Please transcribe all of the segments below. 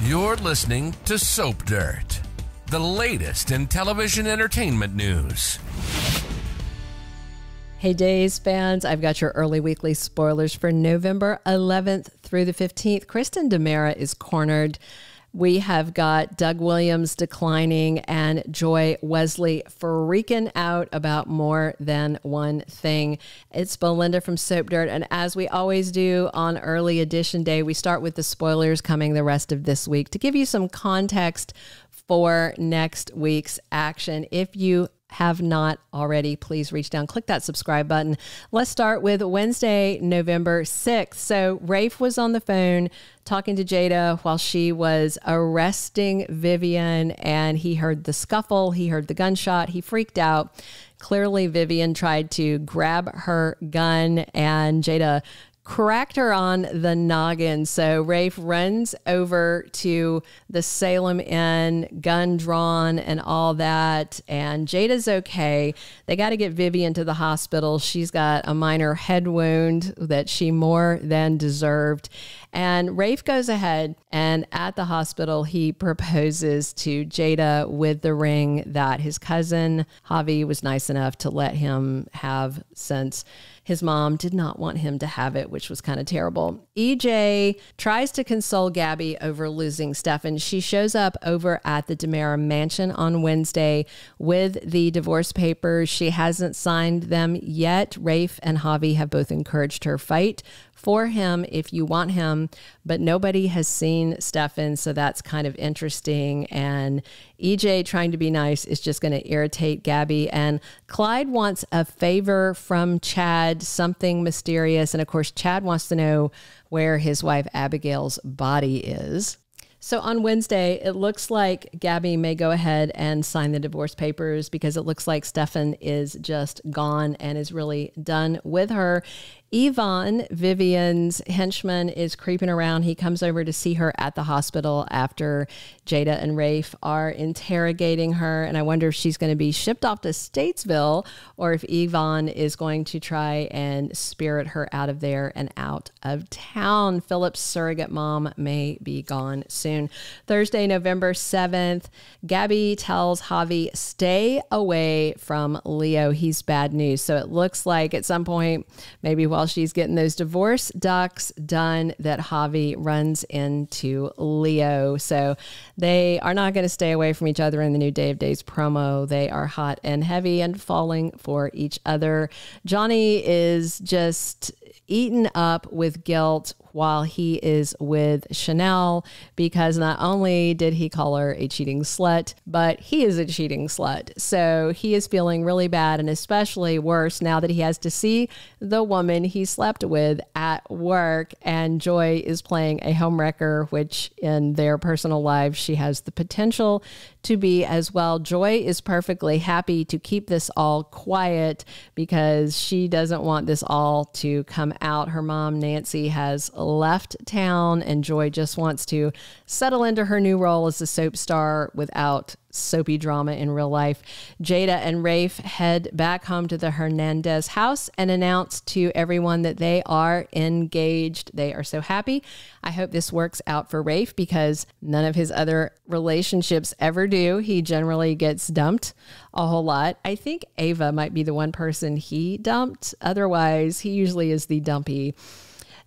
You're listening to Soap Dirt, the latest in television entertainment news. Hey Days fans, I've got your early weekly spoilers for November 11th through the 15th. Kristen DiMera is cornered. We have got Doug Williams declining and Joy Wesley freaking out about more than one thing. It's Belinda from Soap Dirt, and as we always do on early edition day, we start with the spoilers coming the rest of this week to give you some context for next week's action. If you have not already, please reach down, click that subscribe button. Let's start with Wednesday, November 6th. So Rafe was on the phone talking to Jada while she was arresting Vivian, and he heard the scuffle, he heard the gunshot, he freaked out. Clearly, Vivian tried to grab her gun, and Jada cracked her on the noggin. So Rafe runs over to the Salem Inn, gun drawn and all that. And Jada's okay. They got to get Vivian to the hospital. She's got a minor head wound that she more than deserved. And Rafe goes ahead, and at the hospital, he proposes to Jada with the ring that his cousin Javi was nice enough to let him have, since his mom did not want him to have it, which was kind of terrible. EJ tries to console Gabi over losing Stefan. She shows up over at the DiMera mansion on Wednesday with the divorce papers. She hasn't signed them yet. Rafe and Javi have both encouraged her, fight for him if you want him, but nobody has seen Stefan, so that's kind of interesting. And EJ trying to be nice is just going to irritate Gabi. And Clyde wants a favor from Chad, something mysterious. And of course, Chad wants to know where his wife Abigail's body is. So on Wednesday, it looks like Gabi may go ahead and sign the divorce papers because it looks like Stefan is just gone and is really done with her. Yvonne, Vivian's henchman, is creeping around. He comes over to see her at the hospital after Jada and Rafe are interrogating her. And I wonder if she's going to be shipped off to Statesville or if Yvonne is going to try and spirit her out of there and out of town. Phillip's surrogate mom may be gone soon. Thursday, November 7th, Gabi tells Javi, stay away from Leo. He's bad news. So it looks like at some point, maybe while she's getting those divorce docs done, that Javi runs into Leo. So they are not going to stay away from each other in the new Day of Days promo. They are hot and heavy and falling for each other. Johnny is just eaten up with guilt while he is with Chanel, because not only did he call her a cheating slut, but he is a cheating slut. So he is feeling really bad, and especially worse now that he has to see the woman he slept with at work. And Joy is playing a homewrecker, which in their personal lives, she has the potential to be as well. Joy is perfectly happy to keep this all quiet because she doesn't want this all to come out. Her mom, Nancy, has left town, and Joy just wants to settle into her new role as a soap star without soapy drama in real life. Jada and Rafe head back home to the Hernandez house and announce to everyone that they are engaged. They are so happy. I hope this works out for Rafe because none of his other relationships ever do. He generally gets dumped a whole lot. I think Ava might be the one person he dumped. Otherwise, he usually is the dumpy.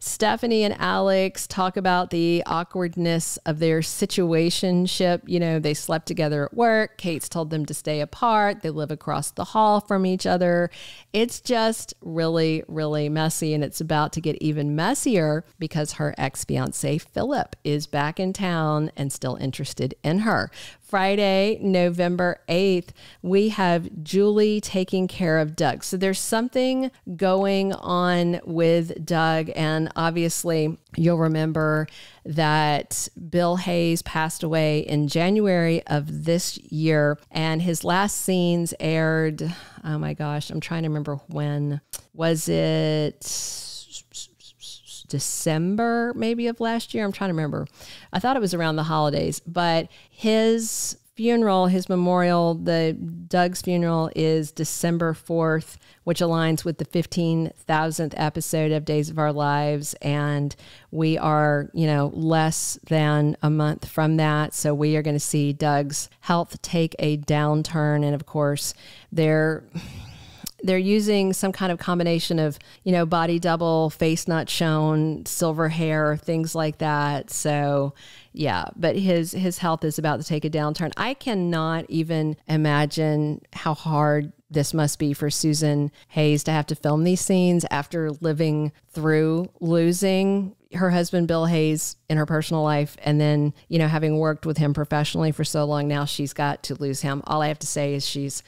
Stephanie and Alex talk about the awkwardness of their situationship. You know, they slept together at work. Kate's told them to stay apart. They live across the hall from each other. It's just really, really messy, and it's about to get even messier because her ex-fiance, Phillip, is back in town and still interested in her. Friday, November 8th, we have Julie taking care of Doug. So there's something going on with Doug. And obviously, you'll remember that Bill Hayes passed away in January of this year. And his last scenes aired, oh my gosh, I'm trying to remember when. Was it December maybe of last year? I'm trying to remember. I thought it was around the holidays, but his funeral, his memorial, Doug's funeral is December 4th, which aligns with the 15,000th episode of Days of Our Lives. And we are, less than a month from that. So we are going to see Doug's health take a downturn. And of course, they're using some kind of combination of, body double, face not shown, silver hair, things like that. So yeah, but his health is about to take a downturn. I cannot even imagine how hard this must be for Susan Hayes to have to film these scenes after living through losing her husband, Bill Hayes, in her personal life. And then, having worked with him professionally for so long, now she's got to lose him. All I have to say is she's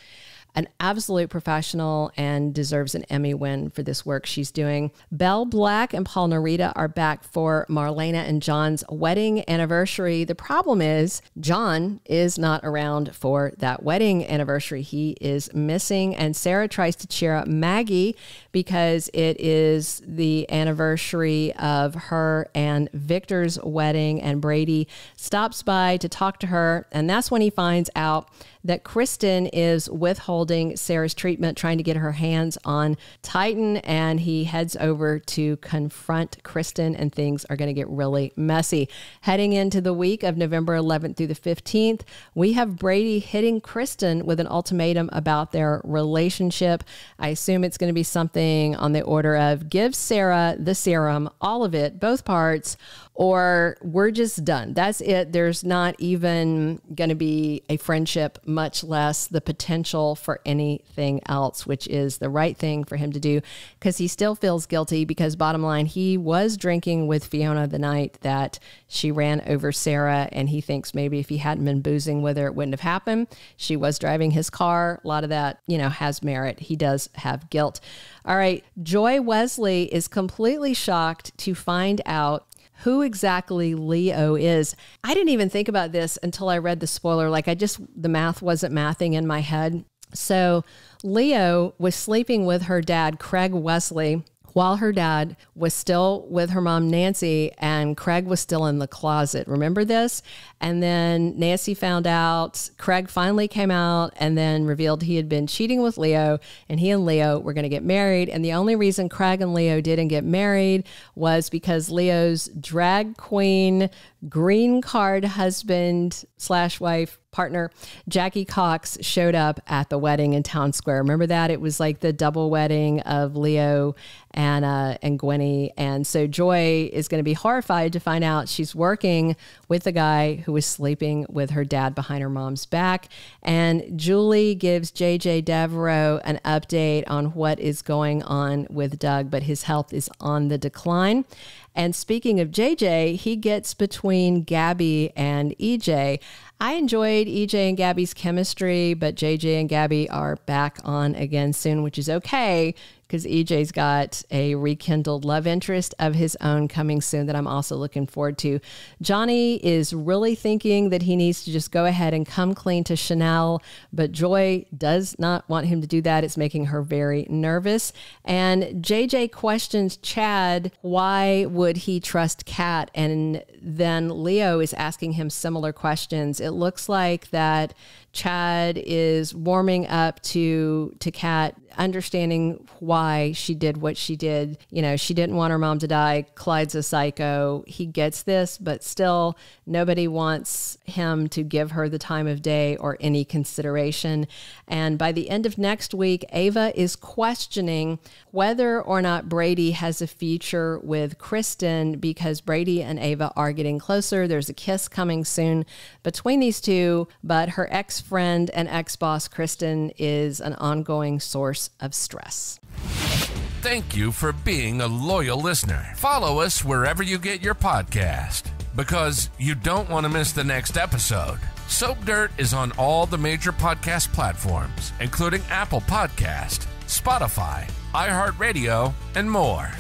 an absolute professional and deserves an Emmy win for this work she's doing. Belle Black and Paul Narita are back for Marlena and John's wedding anniversary. The problem is John is not around for that wedding anniversary. He is missing, and Sarah tries to cheer up Maggie because it is the anniversary of her and Victor's wedding, and Brady stops by to talk to her, and that's when he finds out that Kristen is withholding Sarah's treatment, trying to get her hands on Titan, and he heads over to confront Kristen, and things are going to get really messy. Heading into the week of November 11th through the 15th, we have Brady hitting Kristen with an ultimatum about their relationship. I assume it's going to be something on the order of give Sarah the serum, all of it, both parts, or we're just done. That's it. There's not even going to be a friendship, much less the potential for anything else, which is the right thing for him to do because he still feels guilty because bottom line, he was drinking with Fiona the night that she ran over Sarah, and he thinks maybe if he hadn't been boozing with her, it wouldn't have happened. She was driving his car. A lot of that, has merit. He does have guilt. All right. Joy Wesley is completely shocked to find out who exactly Leo is. I didn't even think about this until I read the spoiler. The math wasn't mathing in my head. So Leo was sleeping with her dad, Craig Wesley, while her dad was still with her mom, Nancy, and Craig was still in the closet. Remember this? And then Nancy found out, Craig finally came out and then revealed he had been cheating with Leo, and he and Leo were going to get married. And the only reason Craig and Leo didn't get married was because Leo's drag queen, green card husband / wife, partner, Jackie Cox, showed up at the wedding in Town Square. Remember that? It was like the double wedding of Leo and Gwenny. And so Joy is going to be horrified to find out she's working with the guy who was sleeping with her dad behind her mom's back. And Julie gives EJ Deveraux an update on what is going on with Doug, but his health is on the decline. And speaking of JJ, he gets between Gabi and EJ. I enjoyed EJ and Gabi's chemistry, but JJ and Gabi are back on again soon, which is okay because EJ's got a rekindled love interest of his own coming soon that I'm also looking forward to. Johnny is really thinking that he needs to just go ahead and come clean to Chanel, but Joy does not want him to do that. It's making her very nervous. And JJ questions Chad, why would he trust Kat? And then Leo is asking him similar questions. It looks like that Chad is warming up to Kat, understanding why she did what she did. She didn't want her mom to die. Clyde's a psycho. He gets this, but still nobody wants him to give her the time of day or any consideration. And by the end of next week, Ava is questioning whether or not Brady has a future with Kristen because Brady and Ava are getting closer. There's a kiss coming soon between these two, but her ex-friend and ex-boss Kristen is an ongoing source of stress. Thank you for being a loyal listener. Follow us wherever you get your podcast because you don't want to miss the next episode. Soap Dirt is on all the major podcast platforms, including Apple Podcast, Spotify, iHeartRadio, and more.